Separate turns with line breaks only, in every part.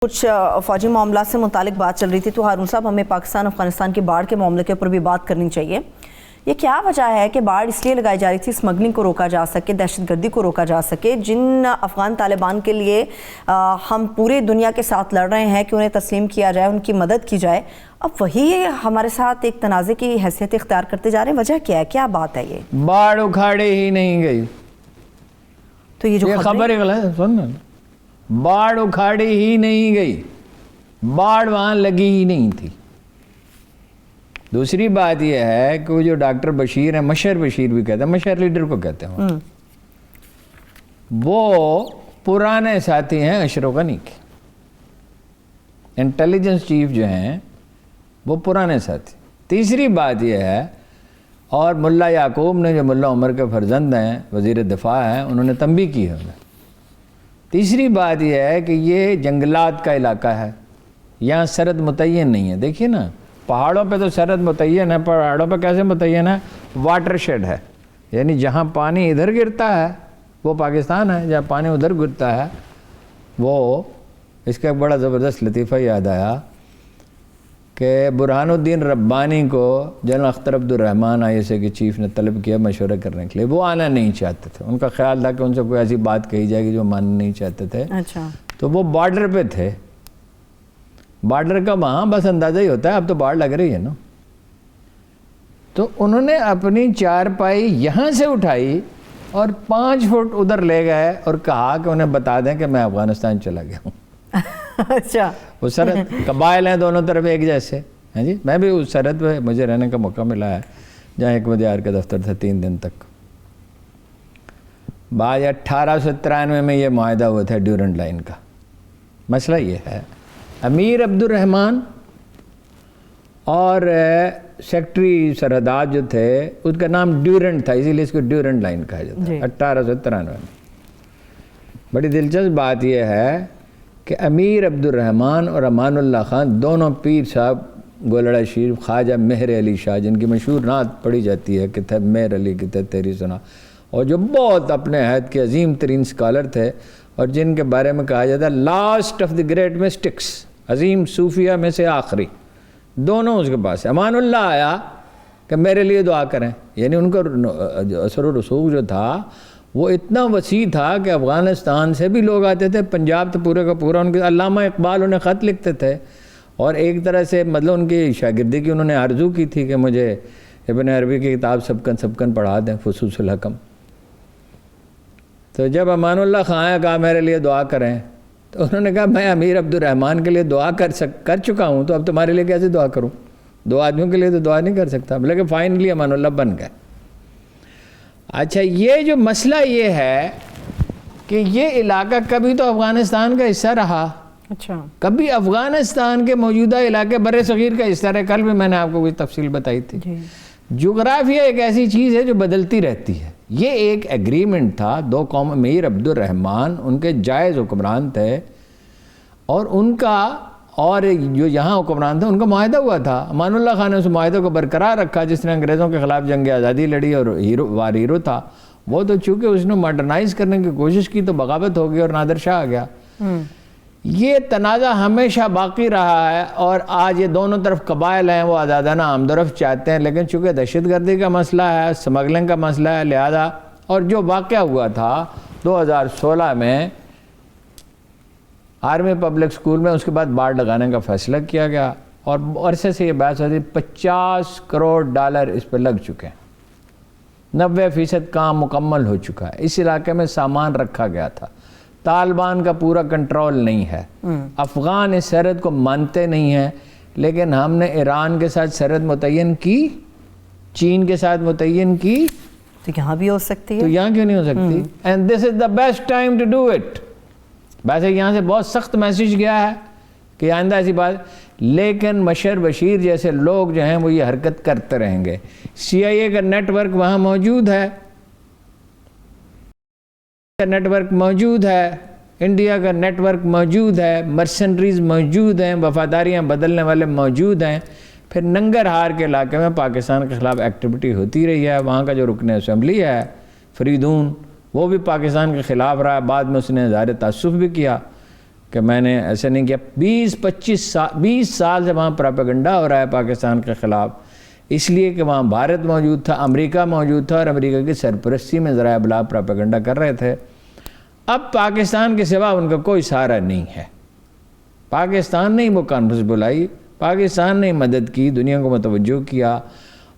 کچھ فوجی معاملات سے متعلق بات چل رہی تھی تو ہارون صاحب ہمیں پاکستان افغانستان کی باڑ کے معاملے کے اوپر بھی بات کرنی چاہیے. یہ کیا وجہ ہے کہ باڑ اس لیے لگائی جا رہی تھی اسمگلنگ کو روکا جا سکے, دہشت گردی کو روکا جا سکے, جن افغان طالبان کے لیے ہم پورے دنیا کے ساتھ لڑ رہے ہیں کہ انہیں تسلیم کیا جائے, ان کی مدد کی جائے, اب وہی ہمارے ساتھ ایک تنازع کی حیثیت اختیار کرتے جا رہے ہیں. وجہ کیا ہے, کیا بات ہے؟ یہ
باڑ اکھاڑے ہی نہیں گئی
تو یہ جو
خبر ہے, سن باڑ اکھاڑی ہی نہیں گئی, باڑ وہاں لگی ہی نہیں تھی. دوسری بات یہ ہے کہ وہ جو ڈاکٹر بشیر ہیں, مشر بشیر بھی کہتے ہیں, مشر لیڈر کو کہتے ہیں, وہ پرانے ساتھی ہیں اشرف غنی کے, انٹیلیجنس چیف جو ہیں وہ پرانے ساتھی. تیسری بات یہ ہے, اور ملا یعقوب نے جو ملا عمر کے فرزند ہیں, وزیر دفاع ہیں, انہوں نے تنبیہ کی ہے انہیں. تیسری بات یہ ہے کہ یہ جنگلات کا علاقہ ہے, یہاں سرحد متعین نہیں ہے. دیکھیے نا, پہاڑوں پہ تو سرحد متعین ہے, پہاڑوں پہ کیسے متعین ہے؟ واٹر شیڈ ہے, یعنی جہاں پانی ادھر گرتا ہے وہ پاکستان ہے, جہاں پانی ادھر گرتا ہے وہ. اس کا ایک بڑا زبردست لطیفہ یاد آیا کہ برہان الدین ربانی کو جنرل اختر عبد الرحمن ISA کے چیف نے طلب کیا مشورہ کرنے کے لیے. وہ آنا نہیں چاہتے تھے, ان کا خیال تھا کہ ان سے کوئی ایسی بات کہی جائے گی جو ماننا نہیں چاہتے تھے.
اچھا,
تو وہ بارڈر پہ تھے. بارڈر کا وہاں بس اندازہ ہی ہوتا ہے, اب تو باڑ لگ رہی ہے نا. تو انہوں نے اپنی چارپائی یہاں سے اٹھائی اور 5 فٹ ادھر لے گئے اور کہا کہ انہیں بتا دیں کہ میں افغانستان چلا گیا ہوں.
اچھا,
وہ سرحد قبائل ہیں دونوں طرف ایک جیسے ہیں جی. میں بھی اس سرحد پہ مجھے رہنے کا موقع ملا ہے جہاں حکمت یار کا دفتر تھا 3 دن تک. بعد 1893 میں یہ معاہدہ ہوا تھا ڈیورنٹ لائن کا. مسئلہ یہ ہے, امیر عبد الرحمن اور سیکٹری سرحدات جو تھے اس کا نام ڈیورنٹ تھا, اسی لیے اس کو ڈیورنٹ لائن کہا جاتا ہے. 1893 میں بڑی دلچسپ بات یہ ہے کہ امیر عبد الرحمن اور امان اللہ خان دونوں پیر صاحب گولڑا شریف خواجہ مہر علی شاہ, جن کی مشہور نعت پڑھی جاتی ہے کہ تھے مہر علی کی تھے تیری سنا, اور جو بہت اپنے عہد کے عظیم ترین اسکالر تھے اور جن کے بارے میں کہا جاتا ہے لاسٹ آف دی گریٹ مسٹکس, عظیم صوفیہ میں سے آخری. دونوں اس کے پاس. امان اللہ آیا کہ میرے لیے دعا کریں, یعنی ان کا اثر و رسوخ جو تھا وہ اتنا وسیع تھا کہ افغانستان سے بھی لوگ آتے تھے, پنجاب تو پورے کا پورا. ان کے علامہ اقبال انہیں خط لکھتے تھے, اور ایک طرح سے مطلب ان کی شاگردی کی انہوں نے آرزو کی تھی کہ مجھے ابن عربی کی کتاب سبکن پڑھا دیں, فصوص الحکم. تو جب امان اللہ خان کہا میرے لیے دعا کریں, تو انہوں نے کہا میں امیر عبد الرحمن کے لیے دعا کر چکا ہوں, تو اب تمہارے لیے کیسے دعا کروں؟ 2 آدمیوں کے لیے تو دعا نہیں کر سکتا. لیکن فائنلی امان اللہ بن گئے. اچھا, یہ جو مسئلہ یہ ہے کہ یہ علاقہ کبھی تو افغانستان کا حصہ رہا,
اچھا,
کبھی افغانستان کے موجودہ علاقے بر صغیر کا حصہ رہے. کل بھی میں نے آپ کو کوئی تفصیل بتائی تھی. جغرافیہ ایک ایسی چیز ہے جو بدلتی رہتی ہے. یہ ایک ایگریمنٹ تھا 2 قوم. امیر عبد الرحمن ان کے جائز حکمران تھے, اور ان کا اور جو یہاں حکمران تھے ان کا معاہدہ ہوا تھا. امان اللہ خان نے اس معاہدے کو برقرار رکھا, جس نے انگریزوں کے خلاف جنگ آزادی لڑی اور ہیرو تھا وہ. تو چونکہ اس نے ماڈرنائز کرنے کی کوشش کی تو بغاوت ہو گئی اور نادر شاہ آ گیا. یہ تنازع ہمیشہ باقی رہا ہے, اور آج یہ دونوں طرف قبائل ہیں, وہ آزادانہ آمد و رفت چاہتے ہیں, لیکن چونکہ دہشت گردی کا مسئلہ ہے, سمگلنگ کا مسئلہ ہے, لہذا. اور جو واقعہ ہوا تھا 2016 میں آرمی پبلک سکول میں, اس کے بعد باڑ لگانے کا فیصلہ کیا گیا, اور عرصے سے یہ بحث ہوتی, $50 کروڑ اس پہ لگ چکے ہیں. 90% کام مکمل ہو چکا ہے. اس علاقے میں سامان رکھا گیا تھا. طالبان کا پورا کنٹرول نہیں ہے. افغان اس سرحد کو مانتے نہیں ہیں, لیکن ہم نے ایران کے ساتھ سرحد متعین کی, چین کے ساتھ متعین کی,
تو یہاں بھی ہو سکتی ہے.
تو یہاں کیوں نہیں ہو سکتی؟ And this is the best time to do it. ویسے یہاں سے بہت سخت میسیج گیا ہے کہ آئندہ ایسی بات, لیکن مشر بشیر جیسے لوگ جو ہیں وہ یہ حرکت کرتے رہیں گے. CIA کا نیٹ ورک وہاں موجود ہے, نیٹ ورک موجود ہے, انڈیا کا نیٹ ورک موجود ہے, مرسنریز موجود ہیں, وفاداریاں بدلنے والے موجود ہیں. پھر ننگرہار کے علاقے میں پاکستان کے خلاف ایکٹیویٹی ہوتی رہی ہے. وہاں کا جو رکن اسمبلی ہے فریدون, وہ بھی پاکستان کے خلاف رہا. بعد میں اس نے اظہار تعصب بھی کیا. کہ میں نے ایسے نہیں کیا. 20 سال سے وہاں پراپیگنڈا ہو رہا ہے پاکستان کے خلاف، اس لیے کہ وہاں بھارت موجود تھا، امریکہ موجود تھا، اور امریکہ کی سرپرستی میں ذرائع ابلاغ پراپیگنڈا کر رہے تھے. اب پاکستان کے سوا ان کا کوئی سہارا نہیں ہے. پاکستان نے وہ کانفرنس بلائی، پاکستان نے مدد کی، دنیا کو متوجہ کیا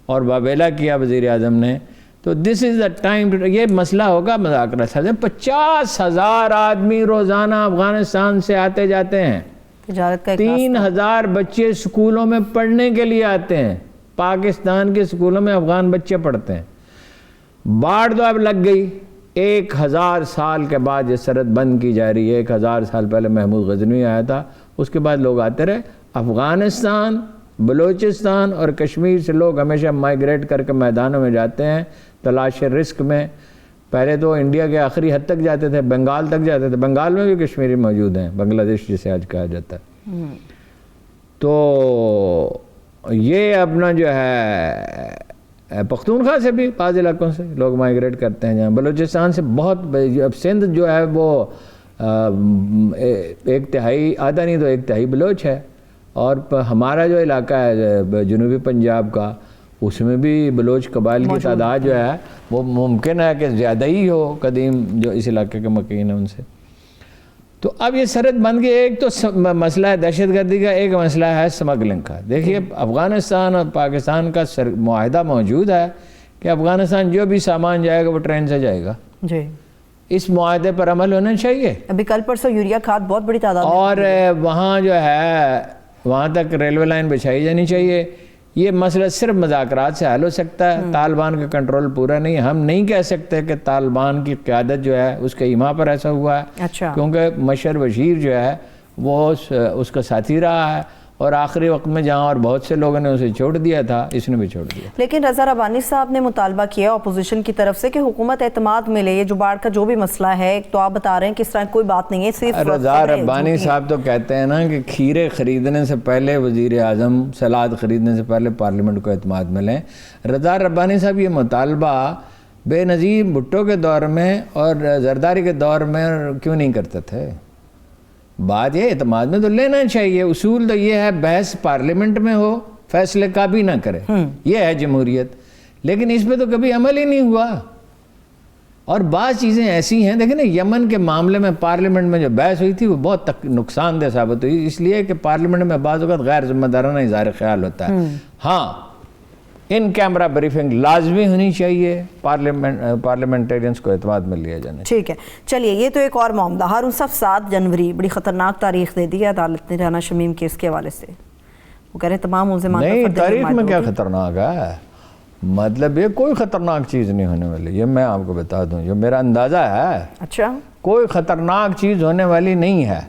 اور بابیلا کیا وزیر اعظم نے. تو دس از دا ٹائم. یہ مسئلہ ہوگا مذاکرہ سے. 50,000 آدمی روزانہ افغانستان سے آتے جاتے ہیں.
تجارت کا
3,000 بچے اسکولوں میں پڑھنے کے لیے آتے ہیں. پاکستان کے اسکولوں میں افغان بچے پڑھتے ہیں. باڑھ تو اب لگ گئی. 1000 سال کے بعد یہ سرحد بند کی جا رہی ہے. 1000 سال پہلے محمود غزنوی آیا تھا، اس کے بعد لوگ آتے رہے. افغانستان، بلوچستان اور کشمیر سے لوگ ہمیشہ مائیگریٹ کر کے میدانوں میں جاتے ہیں تلاش رزق میں. پہلے تو انڈیا کے آخری حد تک جاتے تھے، بنگال تک جاتے تھے. بنگال میں بھی کشمیری موجود ہیں، بنگلہ دیش جسے آج کہا جاتا ہے. تو یہ اپنا جو ہے پختونخوا سے بھی بعض علاقوں سے لوگ مائیگریٹ کرتے ہیں. جہاں بلوچستان سے بہت، اب سندھ جو ہے وہ 1/3 آدھا نہیں تو 1/3 بلوچ ہے. اور ہمارا جو علاقہ ہے جنوبی پنجاب کا، اس میں بھی بلوچ قبائل کی تعداد جو ہے وہ ممکن ہے کہ زیادہ ہی ہو، قدیم جو اس علاقے کے مکین ہیں ان سے. تو اب یہ سرحد بند گئی. ایک تو مسئلہ ہے دہشت گردی کا، ایک مسئلہ ہے سمگلنگ کا. دیکھیے افغانستان اور پاکستان کا معاہدہ موجود ہے کہ افغانستان جو بھی سامان جائے گا وہ ٹرین سے جائے گا.
جی،
اس معاہدے پر عمل ہونا چاہیے.
ابھی کل پرسوں یوریا کھاد بہت بڑی تعداد
اور وہاں جو ہے وہاں تک ریلوے لائن بچھائی جانی چاہیے. یہ مسئلہ صرف مذاکرات سے حل ہو سکتا ہے. طالبان کا کنٹرول پورا نہیں ہے. ہم نہیں کہہ سکتے کہ طالبان کی قیادت جو ہے اس کے ایما پر ایسا ہوا ہے.
اچھا.
کیونکہ مشر بشیر جو ہے وہ اس کا ساتھی رہا ہے، اور آخری وقت میں جہاں اور بہت سے لوگوں نے اسے چھوڑ دیا تھا، اس نے بھی چھوڑ دیا.
لیکن رضا ربانی صاحب نے مطالبہ کیا اپوزیشن کی طرف سے کہ حکومت اعتماد ملے. یہ جو باڑھ کا جو بھی مسئلہ ہے، تو آپ بتا رہے ہیں کہ اس طرح کوئی بات نہیں ہے، صرف
رضا ربانی صاحب تو کہتے ہیں نا کہ کھیرے خریدنے سے پہلے وزیر اعظم، سلاد خریدنے سے پہلے پارلیمنٹ کو اعتماد ملیں. رضا ربانی صاحب یہ مطالبہ بے نظیر بھٹو کے دور میں اور زرداری کے دور میں کیوں نہیں کرتے تھے؟ بات یہ اعتماد میں تو لینا چاہیے. اصول تو یہ ہے بحث پارلیمنٹ میں ہو، فیصلے کا بھی نہ کرے. یہ ہے جمہوریت. لیکن اس پہ تو کبھی عمل ہی نہیں ہوا. اور بعض چیزیں ایسی ہیں، دیکھیں نا، یمن کے معاملے میں پارلیمنٹ میں جو بحث ہوئی تھی وہ بہت نقصان دہ ثابت ہوئی، اس لیے کہ پارلیمنٹ میں بعض اوقات غیر ذمہ دارانہ اظہار خیال ہوتا ہے. ہاں، ان کیمرہ بریفنگ لازمی ہونی چاہیے، پارلیمنٹیرینز کو اعتماد میں لیا جانا.
ٹھیک ہے، چلیے یہ تو ایک اور معاملہ. ہارون صاحب 7 جنوری بڑی خطرناک تاریخ دے دی ہے عدالت نے رانا شمیم کیس کے حوالے سے. وہ کہہ رہے ہیں تمام ملزمان
نہیں، تاریخ میں کیا خطرناک ہے؟ مطلب یہ کوئی خطرناک چیز نہیں ہونے والی، یہ میں آپ کو بتا دوں، جو میرا اندازہ ہے.
اچھا،
کوئی خطرناک چیز ہونے والی نہیں ہے.